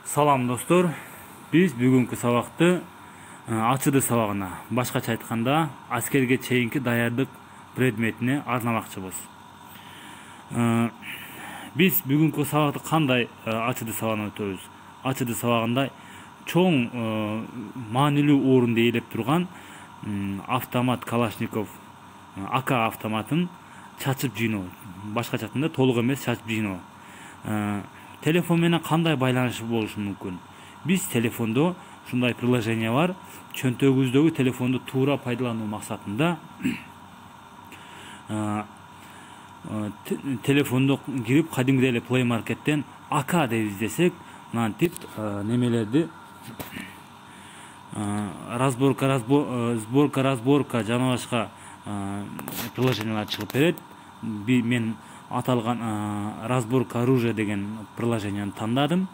Салам достор, биз бүгүнкү сабакты ачыды сабагына, башкача айтканда аскерге чейинки даярдык предметине арнамакчыбыз. Биз бүгүнкү сабакты кандай ачыды сабагына өтөбүз? Ачыды сабагында чоң маанилүү орунду ээлеп турган автомат Калашников АК автоматын чачып жыйноо, башкача айтканда толук эмес чачып жыйноо. Телефон менен кандай байланыш болушу мүмкүн? Биз телефондо ушундай приложение бар. Чөнтөгүбүздөгү телефонду туура пайдалануу максатында телефондо кирип кадимгидей эле Play Market'тен АК деп издесек, мынантип немелерди разборка жана башка приложениялар чыгып берет. Мен аталган разборка оружия деген приложенияны тандадым.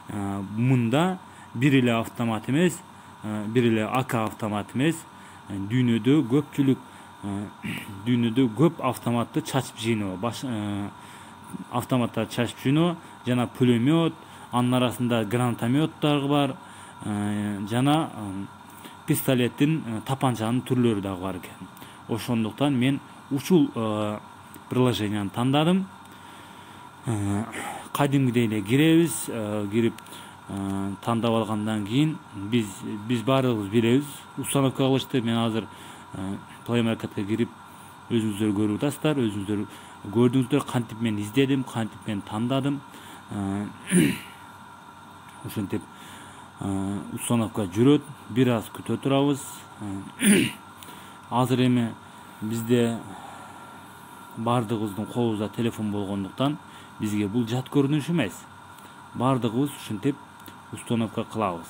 Мында бир эле автомат эмес, бир эле АК автомат эмес, дүйнөдө көп автоматты чачып жыйноо, автоматтарды чачып жыйноо жана пулемет, анын арасында гранатометтар бар, жана пистолеттин, тапанчанын түрлөрү дагы бар экен. Ошондуктан мен ушул приложенияны тандадым. Кадимгидей эле киребиз, кирип тандап алгандан кийин биз баарыбыз билебиз, установка кылышты. Мен азыр Play Market'ке кирип өзүңүздөр көрүп атасыздар, өзүңүздөр көрдүңүздөр кантип мен издедим, кантип мен тандадым. Ошентип установка жүрөт, бир аз күтө турабыз. Азыр эми бизде бардыгыбыздын колубузда телефон болгондуктан бизге бул жат көрүнүш эмес. Бардыгыбыз ушинтип установка кылабыз.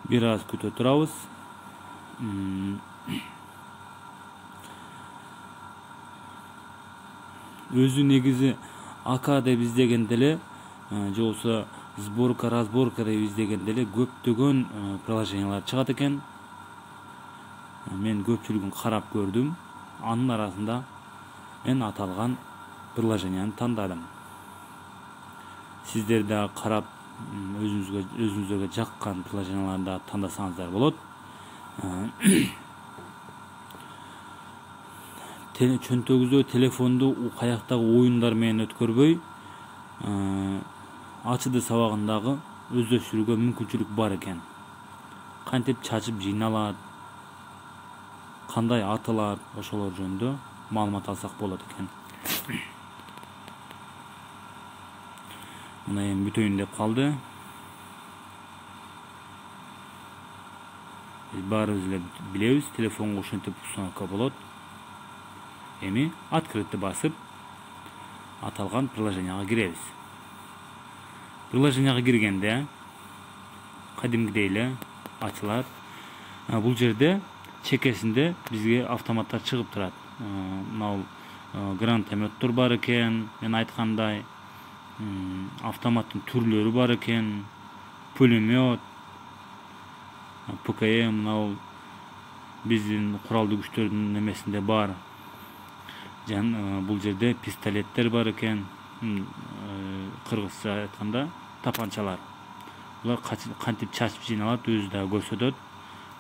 Бир аз күтө турабыз. Өзү негизи АК деп издегенде эле, же болбосо разборка деп издегенде эле көптөгөн приложениялар чыгат экен. Мен көпчүлүгүн карап көрдүм. Анын арасында мен аталган приложенияны тандадым. Сиздер да карап өзүңүзгө жаккан приложенияларды тандасаңыздар болот. Чөнтөгүздө телефонду каяктагы оюндар менен өткөрбөй, ачыды сабагындагы өздөштүрүүгө мүмкүнчүлүк бар экен. Кантип чачып жыйналат, кандай атылат, ошолор жөнүндө маалымат алсак болот экен. Мына эми бүтөйүн деп калды. Биз баарыбыз эле билебиз, телефонго ушинтип установка болот. Эми открытты басып, аталган приложенияга киребиз. Приложенияга киргенде кадимгидей эле ачылат. Бул жерде чекесинде бизге автоматтар чыгып турат. Мына гранатометтор бар экен, мен айткандай, автоматтын түрлөрү бар экен, пулемет, ПКМ, мына биздин куралдуу күчтөрдүн немесинде бар. Бул жерде пистолеттер бар экен, кыргызча айтканда тапанчалар. Булар кантип чачып жыйналат өзү да көрсөтөт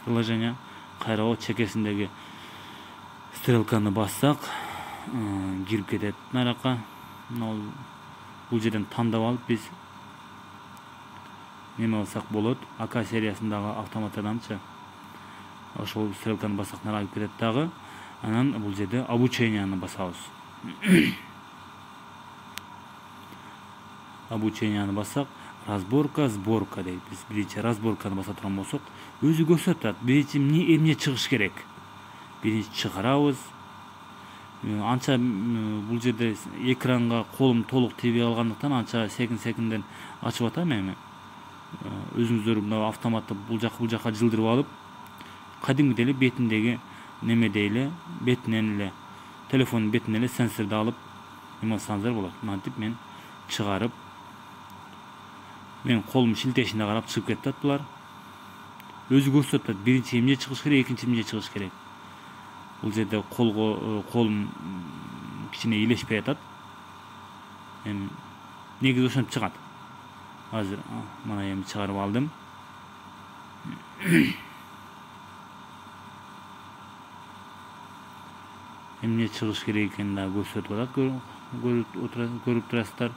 приложение. Кайра чекесиндеги стрелканы бассак, кирип кетет наракка. Бул жерден тандап алып биз неме алсак болот. АК сериясындагы автоматтардамчы. Ошол стрелканы бассак наракка кирип кетет дагы. Анан бул жерде обученияны басабыз. Обученияны бассак, сборка дейт. Биз биринчи разборканы баса турган болсок, өзү көрсөтөт. Биринчи эмне чыгыш керек. Биринчи чыгарабыз. Анча бул жерде экранга колум толук тийбей калгандыктан анча секинден ачып атам эми. Өзүңүздөр мына автоматты бул жака жылдырып алып, кадимгидей эле бетиндеги немедей эле, бетинен эле, телефондун бетинен эле сенсорду алып эме алсаңыздар болот. Мынтип мен чыгарып, мен колум шилтешине карап чыгып кетет булар. Өзү көрсөтөт, биринчи эмне чыгыш керек, экинчи эмне чыгыш керек. Бул жерде колум кичине илешпей атат. Негизи ошентип чыгат. Азыр мына эми чыгарып алдым. Эмне чыгыш керек экенин да көрсөтүп атат, көрүп турасыздар.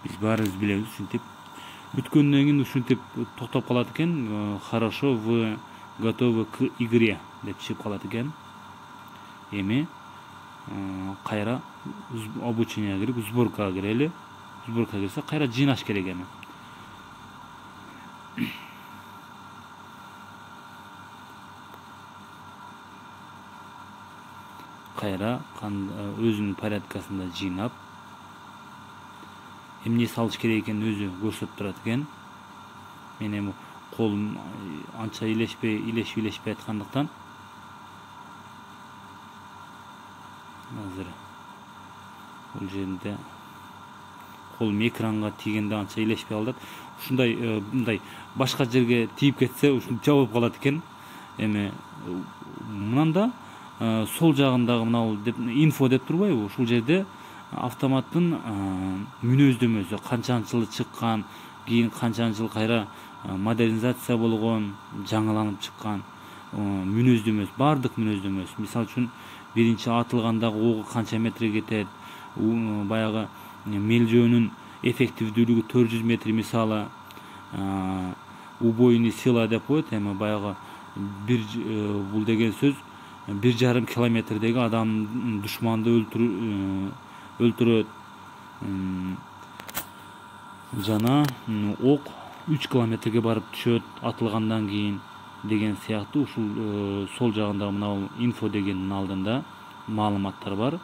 Биз баарыбыз билебиз, ушинтип бүткөндөн кийин ушинтип токтоп калат экен. Хорошо, вы готовы к игре деп чыгып калат экен. Эми кайра обученияга кирип, сборкага кирели. Сборкага кирсе кайра жыйнаш керек эми. Кайра өзүнүн порядкасында жыйнап, эмне салыш керек экенин өзү көрсөтүп турат экен. Мен эми колум анча илешпей аткандыктан азыр бул жеринде колум экранга тийгенде анча илешпей калат. Ушундай мындай башка жерге тийип кетсе ушинтип жабылып калат экен. Эми мынанда сол жагындагы мына инфо деп турбайбы? Ушул жерде автоматтын мүнөздөмөсү канчанчы жылы чыккан, кийин канчанчы жыл кайра модернизация болгон, жаңыланып чыккан мүнөздөмөсү, бардык мүнөздөмөсү. Мисалы үчүн биринчи атылгандагы огу канча метрге кетет, баягы мелжөөнүн эффективдүүлүгү 400 метр мисалы, убойный сила деп коет. Эми баягы бул деген сөз 1,5 километрдеги адам душманды өлтүрөт. Жана ок 3 километрге барып түшөт атылгандан кийин деген сыяктуу ушул сол жагында мына инфо дегендин алдында маалыматтар бар.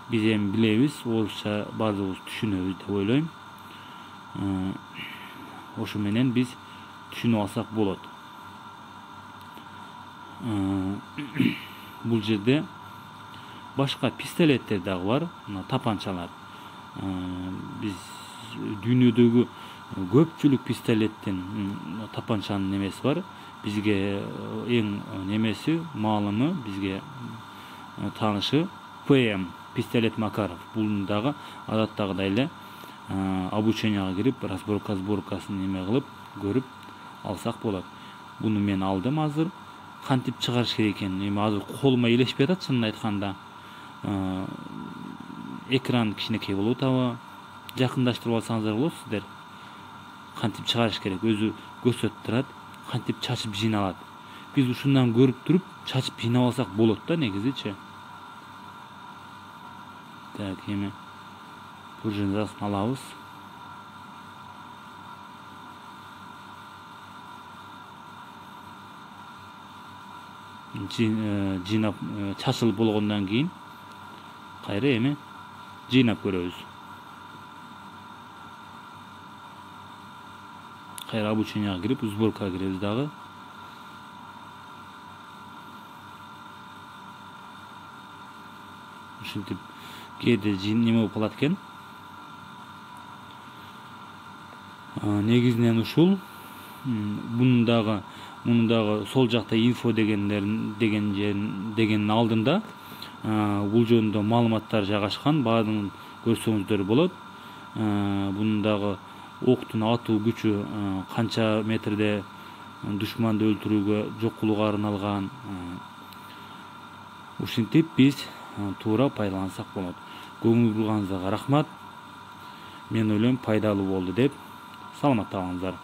Биз эми билебиз, орусча баардыгыбыз түшүнөбүз деп ойлойм. Ошо менен биз түшүнүп алсак болот. Бул жерде башка пистолеттер дагы бар, мына тапанчалар. Биз дүйнөдөгү көпчүлүк пистолеттин тапанчанын немеси бар. Бизге эң немеси, маалымы, бизге таанышы ПМ, пистолет Макаров. Бул дагы адаттагыдай эле обученияга кирип, сборкасын неме кылып, көрүп алсак болот. Буну мен алдым азыр. Кантип чыгарыш керек экенин эми азыр колума илешпей атат, чынын айтканда. Экран кичинекей болуп атабы? Жакындаштырып алсаңыздар болот сиздер. Кантип чыгарыш керек өзү көрсөтүп турат, кантип чачып жыйналат. Биз ушундан көрүп туруп чачып жыйнап алсак болот да негизичи. Так, эми пружинасын алабыз. Жыйнап чачылып болгондон кийин кайра эми жыйнап көрөбүз. Кайра обученияга кирип, сборкага киребиз дагы. Ушинтип кээде неме болуп калат экен. Негизинен ушул. Мунун дагы сол жакта инфо дегенин алдында бул жөнүндө маалыматтар жайгашкан, баарын көрсөңүздөр болот. Бунун дагы октун атуу күчү канча метрде душманды өлтүрүүгө, жок кылууга арналган. Ушинтип биз туура пайдалансак болот. Көңүл бурганыңыздарга рахмат. Мен ойлойм пайдалуу болду деп. Саламатта калыңыздар.